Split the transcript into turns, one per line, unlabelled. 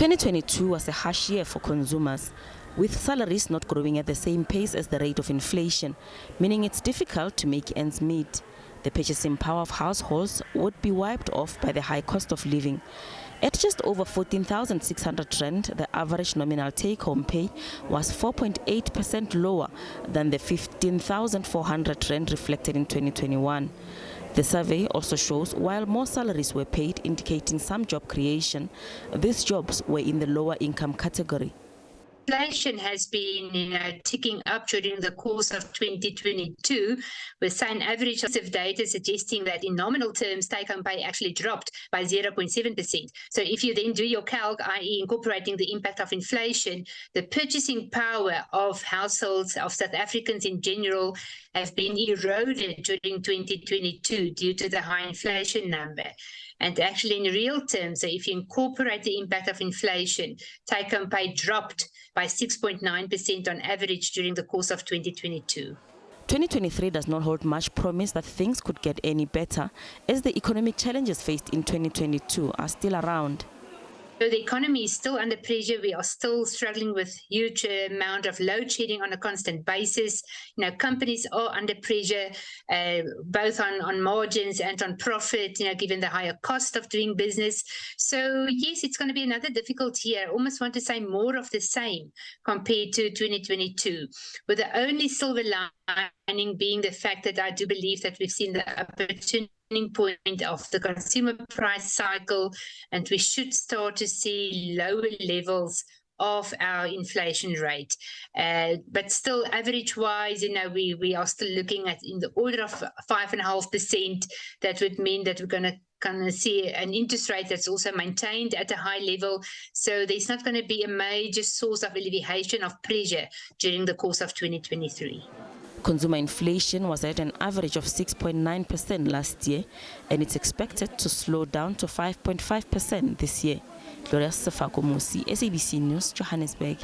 2022 was a harsh year for consumers, with salaries not growing at the same pace as the rate of inflation, meaning it's difficult to make ends meet. The purchasing power of households would be wiped off by the high cost of living. At just over 14,600 rand, the average nominal take-home pay was 4.8% lower than the 15,400 rand reflected in 2021. The survey also shows while more salaries were paid, indicating some job creation, these jobs were in the lower income category.
Inflation has been, ticking up during the course of 2022, with some average of data suggesting that in nominal terms, take-home pay actually dropped by 0.7%. So if you then do your calc, i.e. incorporating the impact of inflation, the purchasing power of households, of South Africans in general, have been eroded during 2022 due to the high inflation number. And actually in real terms, so if you incorporate the impact of inflation, take-home pay dropped by 6.9% on average during the course of 2022.
2023 does not hold much promise that things could get any better, as the economic challenges faced in 2022 are still around.
So the economy is still under pressure. We are still struggling with huge amount of load shedding on a constant basis. Companies are under pressure, both on margins and on profit, given the higher cost of doing business. So yes, it's going to be another difficult year. I almost want to say more of the same compared to 2022, with the only silver lining being the fact that I do believe that we've seen the opportunity point of the consumer price cycle, and we should start to see lower levels of our inflation rate. But still, average-wise, we are still looking at in the order of 5.5%. That would mean that we're going to see an interest rate that's also maintained at a high level. So there's not going to be a major source of alleviation of pressure during the course of 2023.
Consumer inflation was at an average of 6.9% last year, and it's expected to slow down to 5.5% this year. Gloria Sefako Musi, SABC News, Johannesburg.